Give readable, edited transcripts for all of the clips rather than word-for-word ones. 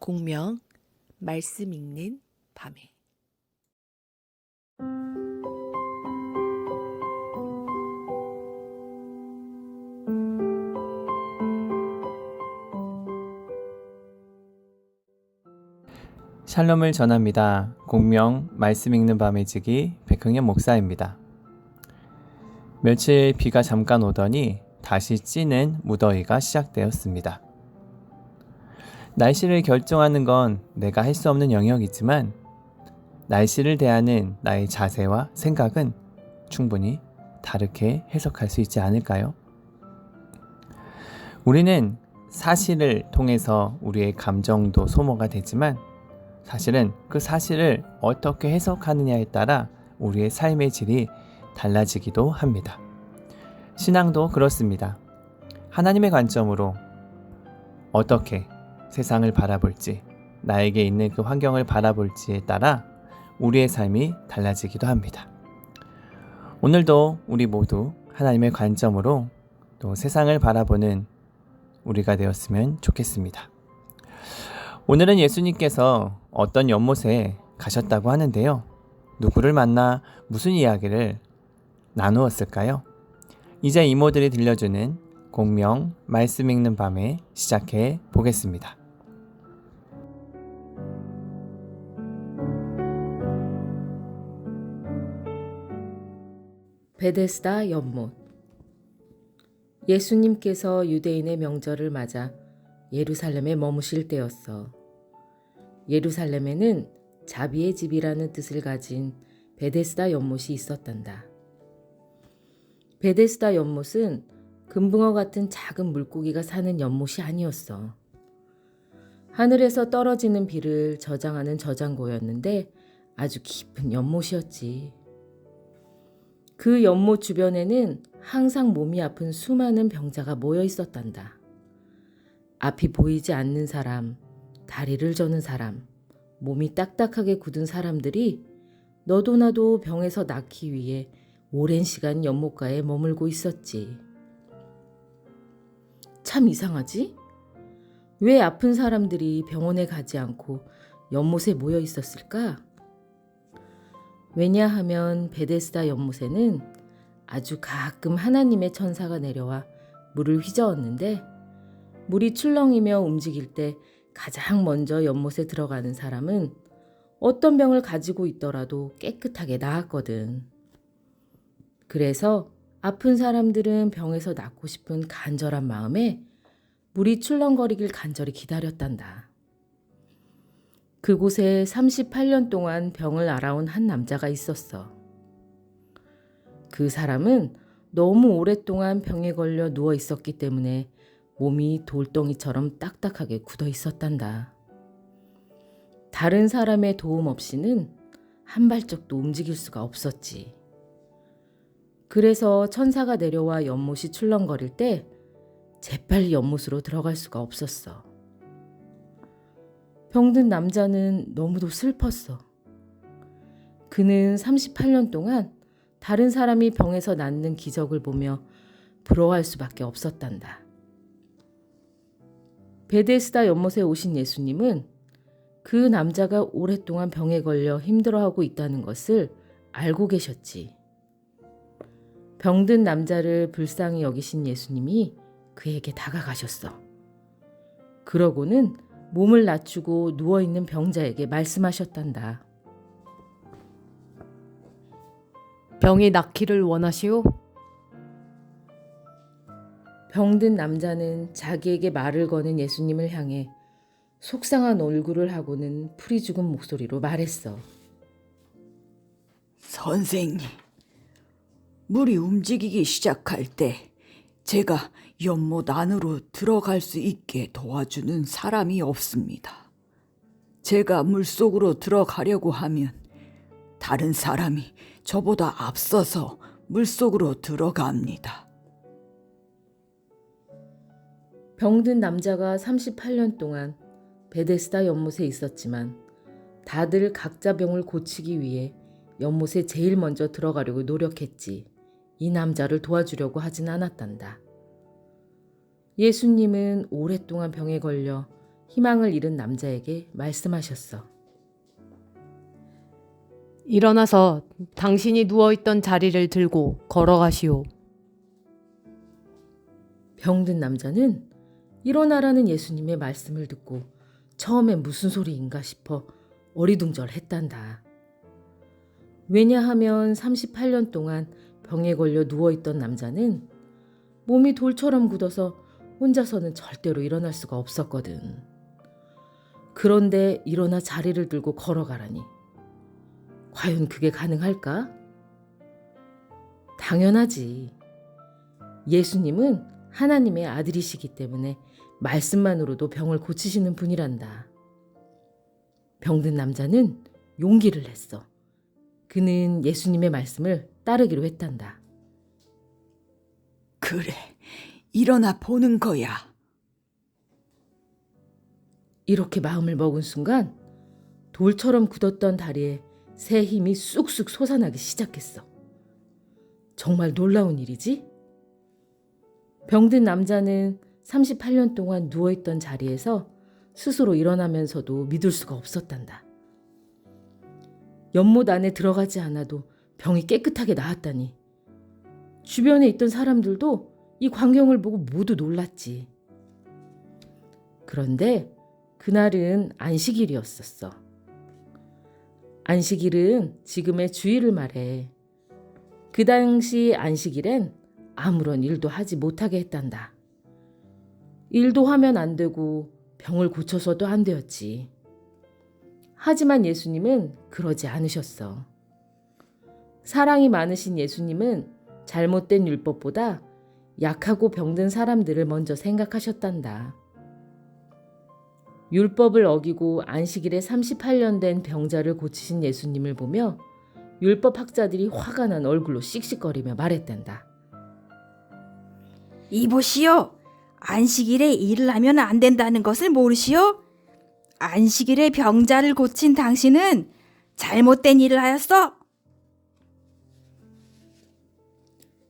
공명 말씀 읽는 밤에 샬롬을 전합니다. 공명 말씀 읽는 밤의 지기 백흥현 목사입니다. 며칠 비가 잠깐 오더니 다시 찌는 무더위가 시작되었습니다. 날씨를 결정하는 건 내가 할 수 없는 영역이지만 날씨를 대하는 나의 자세와 생각은 충분히 다르게 해석할 수 있지 않을까요? 우리는 사실을 통해서 우리의 감정도 소모가 되지만 사실은 그 사실을 어떻게 해석하느냐에 따라 우리의 삶의 질이 달라지기도 합니다. 신앙도 그렇습니다. 하나님의 관점으로 어떻게 세상을 바라볼지, 나에게 있는 그 환경을 바라볼지에 따라 우리의 삶이 달라지기도 합니다. 오늘도 우리 모두 하나님의 관점으로 또 세상을 바라보는 우리가 되었으면 좋겠습니다. 오늘은 예수님께서 어떤 연못에 가셨다고 하는데요. 누구를 만나 무슨 이야기를 나누었을까요? 이제 이모들이 들려주는 공명 말씀 읽는 밤에 시작해 보겠습니다. 베데스다 연못. 예수님께서 유대인의 명절을 맞아 예루살렘에 머무실 때였어. 예루살렘에는 자비의 집이라는 뜻을 가진 베데스다 연못이 있었단다. 베데스다 연못은 금붕어 같은 작은 물고기가 사는 연못이 아니었어. 하늘에서 떨어지는 비를 저장하는 저장고였는데 아주 깊은 연못이었지. 그 연못 주변에는 항상 몸이 아픈 수많은 병자가 모여 있었단다. 앞이 보이지 않는 사람, 다리를 저는 사람, 몸이 딱딱하게 굳은 사람들이 너도 나도 병에서 낫기 위해 오랜 시간 연못가에 머물고 있었지. 참 이상하지? 왜 아픈 사람들이 병원에 가지 않고 연못에 모여 있었을까? 왜냐하면 베데스다 연못에는 아주 가끔 하나님의 천사가 내려와 물을 휘저었는데 물이 출렁이며 움직일 때 가장 먼저 연못에 들어가는 사람은 어떤 병을 가지고 있더라도 깨끗하게 나았거든. 그래서 아픈 사람들은 병에서 낫고 싶은 간절한 마음에 물이 출렁거리길 간절히 기다렸단다. 그곳에 38년 동안 병을 앓아온 한 남자가 있었어. 그 사람은 너무 오랫동안 병에 걸려 누워 있었기 때문에 몸이 돌덩이처럼 딱딱하게 굳어 있었단다. 다른 사람의 도움 없이는 한 발짝도 움직일 수가 없었지. 그래서 천사가 내려와 연못이 출렁거릴 때 재빨리 연못으로 들어갈 수가 없었어. 병든 남자는 너무도 슬펐어. 그는 38년 동안 다른 사람이 병에서 낫는 기적을 보며 부러워할 수밖에 없었단다. 베데스다 연못에 오신 예수님은 그 남자가 오랫동안 병에 걸려 힘들어하고 있다는 것을 알고 계셨지. 병든 남자를 불쌍히 여기신 예수님이 그에게 다가가셨어. 그러고는 몸을 낮추고 누워있는 병자에게 말씀하셨단다. 병이 낫기를 원하시오? 병든 남자는 자기에게 말을 거는 예수님을 향해 속상한 얼굴을 하고는 풀이 죽은 목소리로 말했어. 선생님, 물이 움직이기 시작할 때 제가 연못 안으로 들어갈 수 있게 도와주는 사람이 없습니다. 제가 물속으로 들어가려고 하면 다른 사람이 저보다 앞서서 물속으로 들어갑니다. 병든 남자가 38년 동안 베데스다 연못에 있었지만 다들 각자 병을 고치기 위해 연못에 제일 먼저 들어가려고 노력했지 이 남자를 도와주려고 하진 않았단다. 예수님은 오랫동안 병에 걸려 희망을 잃은 남자에게 말씀하셨어. 일어나서 당신이 누워있던 자리를 들고 걸어가시오. 병든 남자는 일어나라는 예수님의 말씀을 듣고 처음엔 무슨 소리인가 싶어 어리둥절했단다. 왜냐하면 38년 동안 병에 걸려 누워있던 남자는 몸이 돌처럼 굳어서 혼자서는 절대로 일어날 수가 없었거든. 그런데 일어나 자리를 들고 걸어가라니. 과연 그게 가능할까? 당연하지. 예수님은 하나님의 아들이시기 때문에 말씀만으로도 병을 고치시는 분이란다. 병든 남자는 용기를 냈어. 그는 예수님의 말씀을 따르기로 했단다. 그래, 일어나 보는 거야. 이렇게 마음을 먹은 순간 돌처럼 굳었던 다리에 새 힘이 쑥쑥 솟아나기 시작했어. 정말 놀라운 일이지? 병든 남자는 38년 동안 누워있던 자리에서 스스로 일어나면서도 믿을 수가 없었단다. 연못 안에 들어가지 않아도 병이 깨끗하게 나았다니. 주변에 있던 사람들도 이 광경을 보고 모두 놀랐지. 그런데 그날은 안식일이었었어. 안식일은 지금의 주일을 말해. 그 당시 안식일엔 아무런 일도 하지 못하게 했단다. 일도 하면 안 되고 병을 고쳐서도 안 되었지. 하지만 예수님은 그러지 않으셨어. 사랑이 많으신 예수님은 잘못된 율법보다 약하고 병든 사람들을 먼저 생각하셨단다. 율법을 어기고 안식일에 38년 된 병자를 고치신 예수님을 보며 율법 학자들이 화가 난 얼굴로 씩씩거리며 말했단다. 이보시오. 안식일에 일을 하면 안 된다는 것을 모르시오? 안식일에 병자를 고친 당신은 잘못된 일을 하였어.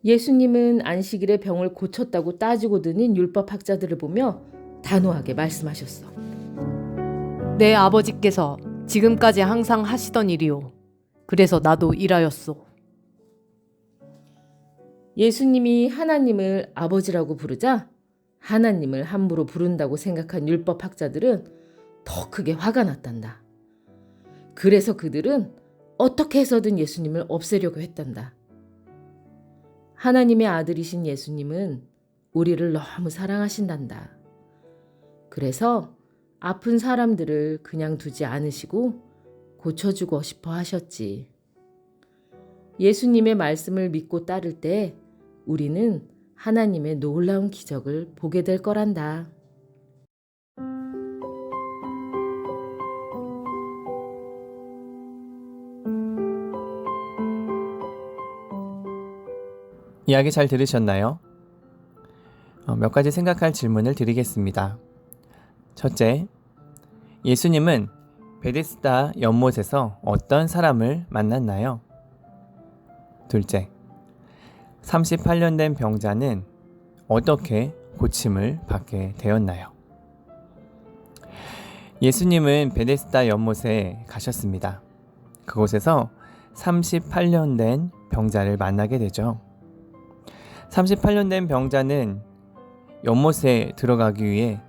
예수님은 안식일에 병을 고쳤다고 따지고 드는 율법 학자들을 보며 단호하게 말씀하셨어. 내 아버지께서 지금까지 항상 하시던 일이오. 그래서 나도 일하였소. 예수님이 하나님을 아버지라고 부르자 하나님을 함부로 부른다고 생각한 율법 학자들은 더 크게 화가 났단다. 그래서 그들은 어떻게 해서든 예수님을 없애려고 했단다. 하나님의 아들이신 예수님은 우리를 너무 사랑하신단다. 그래서 아픈 사람들을 그냥 두지 않으시고 고쳐주고 싶어 하셨지. 예수님의 말씀을 믿고 따를 때 우리는 하나님의 놀라운 기적을 보게 될 거란다. 이야기 잘 들으셨나요? 몇 가지 생각할 질문을 드리겠습니다. 첫째, 예수님은 베데스다 연못에서 어떤 사람을 만났나요? 둘째, 38년 된 병자는 어떻게 고침을 받게 되었나요? 예수님은 베데스다 연못에 가셨습니다. 그곳에서 38년 된 병자를 만나게 되죠. 38년 된 병자는 연못에 들어가기 위해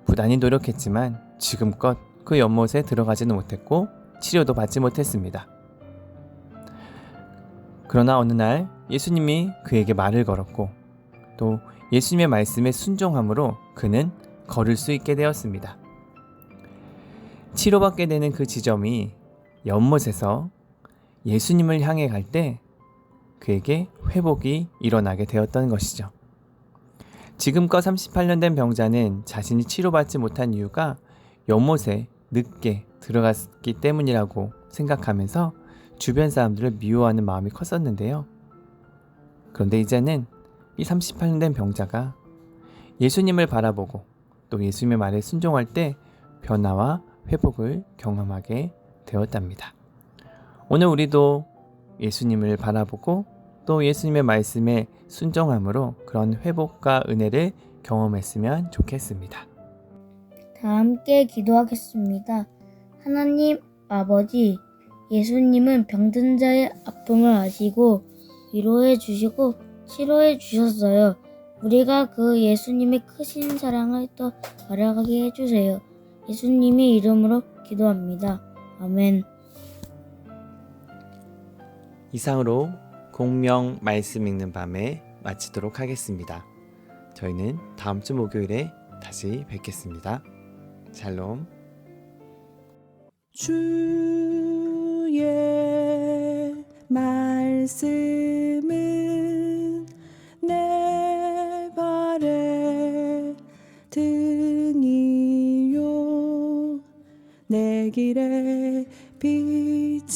부단히 노력했지만 지금껏 그 연못에 들어가지는 못했고 치료도 받지 못했습니다. 그러나 어느 날 예수님이 그에게 말을 걸었고 또 예수님의 말씀에 순종함으로 그는 걸을 수 있게 되었습니다. 치료받게 되는 그 지점이 연못에서 예수님을 향해 갈 때 그에게 회복이 일어나게 되었던 것이죠. 지금껏 38년 된 병자는 자신이 치료받지 못한 이유가 연못에 늦게 들어갔기 때문이라고 생각하면서 주변 사람들을 미워하는 마음이 컸었는데요. 그런데 이제는 이 38년 된 병자가 예수님을 바라보고 또 예수님의 말에 순종할 때 변화와 회복을 경험하게 되었답니다. 오늘 우리도 예수님을 바라보고 또 예수님의 말씀에 순종함으로 그런 회복과 은혜를 경험했으면 좋겠습니다. 다 함께 기도하겠습니다. 하나님 아버지, 예수님은 병든 자의 아픔을 아시고 위로해 주시고 치료해 주셨어요. 우리가 그 예수님의 크신 사랑을 더 알아가게 해주세요. 예수님의 이름으로 기도합니다. 아멘. 이상으로 공명 말씀 읽는 밤에 마치도록 하겠습니다. 저희는 다음 주 목요일에 다시 뵙겠습니다. 샬롬. 주의 말씀은 내 발의 등이요 내 길에 빛이니라.